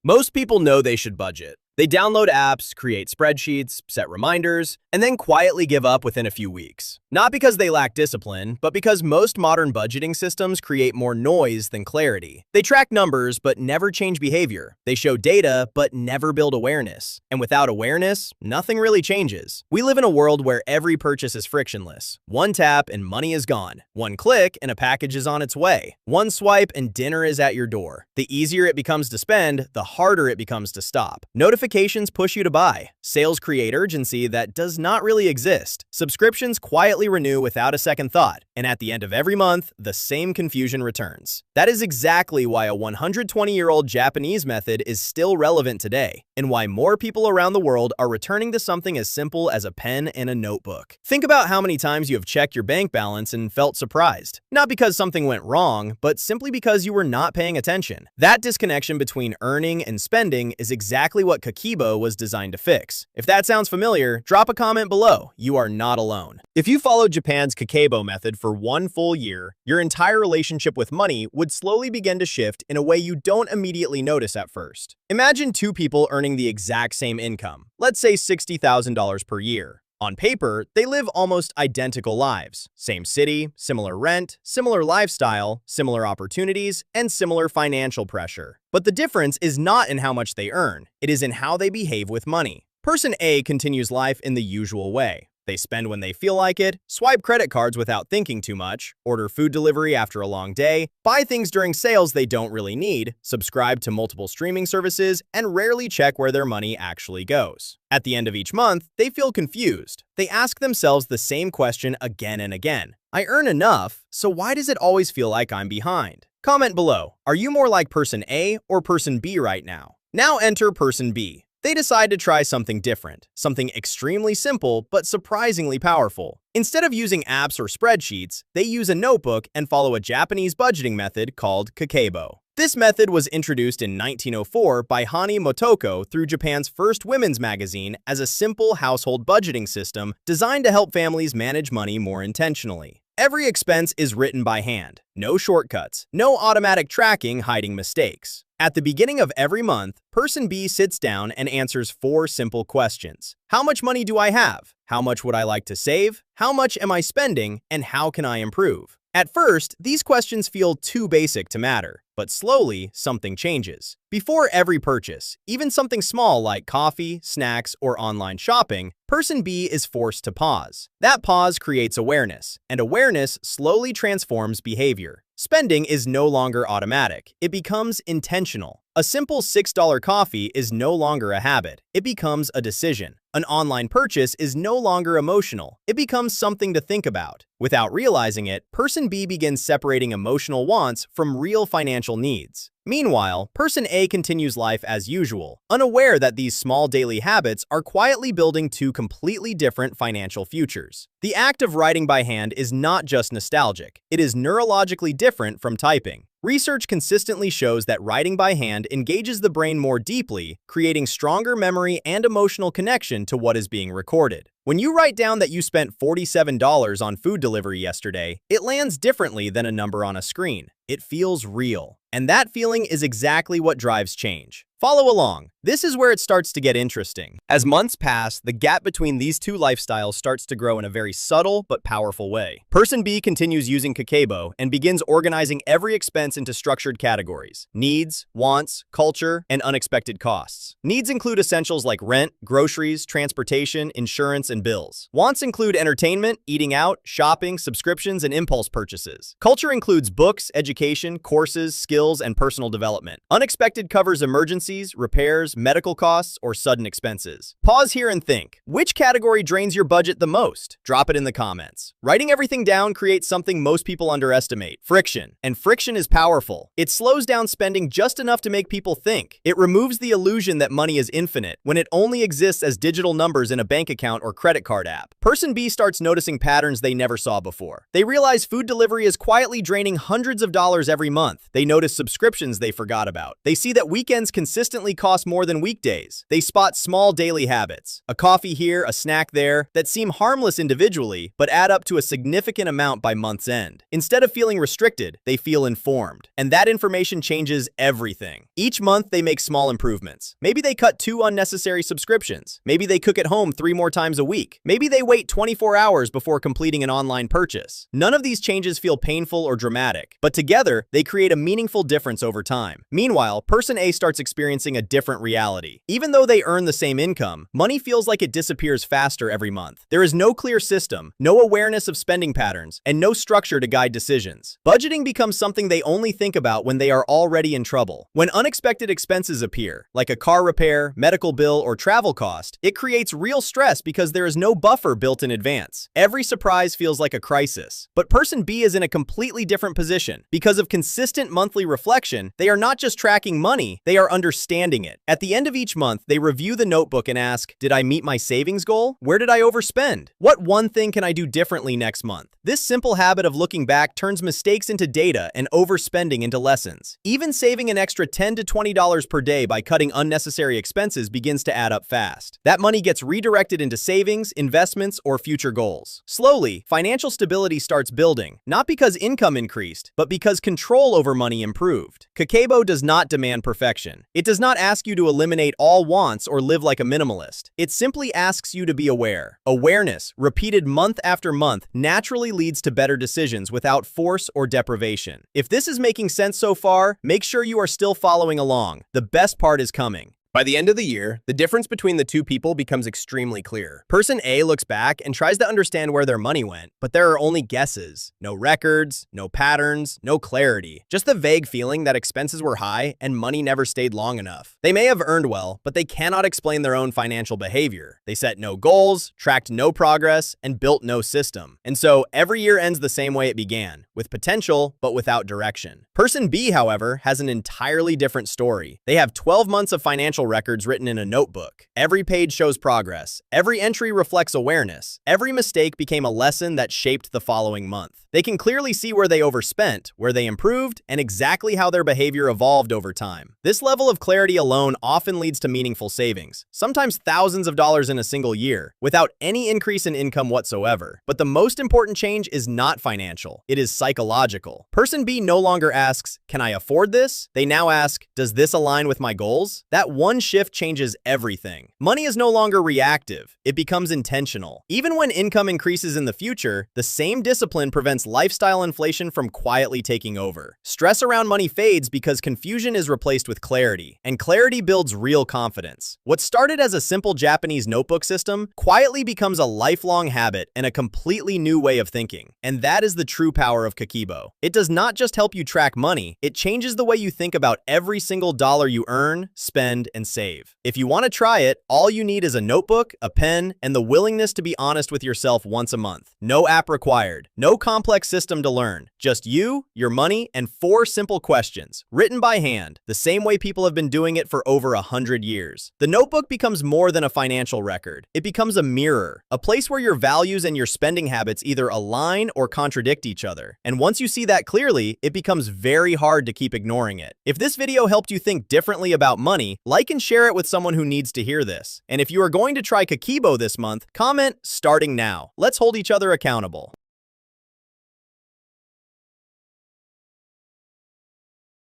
Most people know they should budget. They download apps, create spreadsheets, set reminders, and then quietly give up within a few weeks. Not because they lack discipline, but because most modern budgeting systems create more noise than clarity. They track numbers, but never change behavior. They show data, but never build awareness. And without awareness, nothing really changes. We live in a world where every purchase is frictionless. One tap and money is gone. One click and a package is on its way. One swipe and dinner is at your door. The easier it becomes to spend, the harder it becomes to stop. Notifications push you to buy. Sales create urgency that does not really exist. Subscriptions quietly renew without a second thought. And at the end of every month, the same confusion returns. That is exactly why a 120-year-old Japanese method is still relevant today, and why more people around the world are returning to something as simple as a pen and a notebook. Think about how many times you have checked your bank balance and felt surprised. Not because something went wrong, but simply because you were not paying attention. That disconnection between earning and spending is exactly what Kakeibo was designed to fix. If that sounds familiar, drop a comment below. You are not alone. If you followed Japan's Kakeibo method for one full year, your entire relationship with money would slowly begin to shift in a way you don't immediately notice at first. Imagine two people earning the exact same income, let's say $60,000 per year. On paper, they live almost identical lives. Same city, similar rent, similar lifestyle, similar opportunities, and similar financial pressure. But the difference is not in how much they earn, it is in how they behave with money. Person A continues life in the usual way. They spend when they feel like it, swipe credit cards without thinking too much, order food delivery after a long day, buy things during sales they don't really need, subscribe to multiple streaming services, and rarely check where their money actually goes. At the end of each month, they feel confused. They ask themselves the same question again and again. I earn enough, so why does it always feel like I'm behind? Comment below. Are you more like person A or person B right now? Now enter person B. They decide to try something different, something extremely simple but surprisingly powerful. Instead of using apps or spreadsheets, they use a notebook and follow a Japanese budgeting method called Kakeibo. This method was introduced in 1904 by Hani Motoko through Japan's first women's magazine as a simple household budgeting system designed to help families manage money more intentionally. Every expense is written by hand. No shortcuts, no automatic tracking hiding mistakes. At the beginning of every month, person B sits down and answers 4 simple questions. How much money do I have? How much would I like to save? How much am I spending? And how can I improve? At first, these questions feel too basic to matter, but slowly, something changes. Before every purchase, even something small like coffee, snacks, or online shopping, person B is forced to pause. That pause creates awareness, and awareness slowly transforms behavior. Spending is no longer automatic. It becomes intentional. A simple $6 coffee is no longer a habit. It becomes a decision. An online purchase is no longer emotional. It becomes something to think about. Without realizing it, person B begins separating emotional wants from real financial needs. Meanwhile, person A continues life as usual, unaware that these small daily habits are quietly building 2 completely different financial futures. The act of writing by hand is not just nostalgic, it is neurologically different from typing. Research consistently shows that writing by hand engages the brain more deeply, creating stronger memory and emotional connection to what is being recorded. When you write down that you spent $47 on food delivery yesterday, it lands differently than a number on a screen. It feels real. And that feeling is exactly what drives change. Follow along. This is where it starts to get interesting. As months pass, the gap between these two lifestyles starts to grow in a very subtle but powerful way. Person B continues using Kakeibo and begins organizing every expense into structured categories: needs, wants, culture, and unexpected costs. Needs include essentials like rent, groceries, transportation, insurance, and bills. Wants include entertainment, eating out, shopping, subscriptions, and impulse purchases. Culture includes books, education, courses, skills, and personal development. Unexpected covers emergencies, repairs, medical costs, or sudden expenses. Pause here and think. Which category drains your budget the most? Drop it in the comments. Writing everything down creates something most people underestimate: friction. And friction is powerful. It slows down spending just enough to make people think. It removes the illusion that money is infinite when it only exists as digital numbers in a bank account or credit card app. Person B starts noticing patterns they never saw before. They realize food delivery is quietly draining hundreds of dollars every month. They notice those subscriptions they forgot about. They see that weekends consistently cost more than weekdays. They spot small daily habits, a coffee here, a snack there, that seem harmless individually, but add up to a significant amount by month's end. Instead of feeling restricted, they feel informed. And that information changes everything. Each month, they make small improvements. Maybe they cut 2 unnecessary subscriptions. Maybe they cook at home 3 more times a week. Maybe they wait 24 hours before completing an online purchase. None of these changes feel painful or dramatic, but together, they create a meaningful difference over time. Meanwhile, person A starts experiencing a different reality. Even though they earn the same income, money feels like it disappears faster every month. There is no clear system, no awareness of spending patterns, and no structure to guide decisions. Budgeting becomes something they only think about when they are already in trouble. When unexpected expenses appear, like a car repair, medical bill, or travel cost, it creates real stress because there is no buffer built in advance. Every surprise feels like a crisis. But person B is in a completely different position. Because of consistent monthly reflection, they are not just tracking money, they are understanding it. At the end of each month, they review the notebook and ask, did I meet my savings goal? Where did I overspend? What one thing can I do differently next month? This simple habit of looking back turns mistakes into data and overspending into lessons. Even saving an extra $10 to $20 per day by cutting unnecessary expenses begins to add up fast. That money gets redirected into savings, investments, or future goals. Slowly, financial stability starts building, not because income increased, but because control over money improved. Kakeibo does not demand perfection. It does not ask you to eliminate all wants or live like a minimalist. It simply asks you to be aware. Awareness, repeated month after month, naturally leads to better decisions without force or deprivation. If this is making sense so far, make sure you are still following along. The best part is coming. By the end of the year, the difference between the two people becomes extremely clear. Person A looks back and tries to understand where their money went, but there are only guesses. No records, no patterns, no clarity. Just the vague feeling that expenses were high and money never stayed long enough. They may have earned well, but they cannot explain their own financial behavior. They set no goals, tracked no progress, and built no system. And so every year ends the same way it began, with potential, but without direction. Person B, however, has an entirely different story. They have 12 months of financial records written in a notebook. Every page shows progress. Every entry reflects awareness. Every mistake became a lesson that shaped the following month. They can clearly see where they overspent, where they improved, and exactly how their behavior evolved over time. This level of clarity alone often leads to meaningful savings, sometimes thousands of dollars in a single year, without any increase in income whatsoever. But the most important change is not financial. It is psychological. Person B no longer asks, can I afford this? They now ask, does this align with my goals? That one shift changes everything. Money is no longer reactive. It becomes intentional. Even when income increases in the future, the same discipline prevents lifestyle inflation from quietly taking over. Stress around money fades because confusion is replaced with clarity, and clarity builds real confidence. What started as a simple Japanese notebook system quietly becomes a lifelong habit and a completely new way of thinking. And that is the true power of Kakeibo. It does not just help you track money, it changes the way you think about every single dollar you earn, spend, and save. If you want to try it, all you need is a notebook, a pen, and the willingness to be honest with yourself once a month. No app required. No complex system to learn. Just you, your money, and 4 simple questions, written by hand, the same way people have been doing it for over 100 years. The notebook becomes more than a financial record. It becomes a mirror, a place where your values and your spending habits either align or contradict each other. And once you see that clearly, it becomes very hard to keep ignoring it. If this video helped you think differently about money, like and share it with someone who needs to hear this. And if you are going to try Kakeibo this month, comment starting now. Let's hold each other accountable.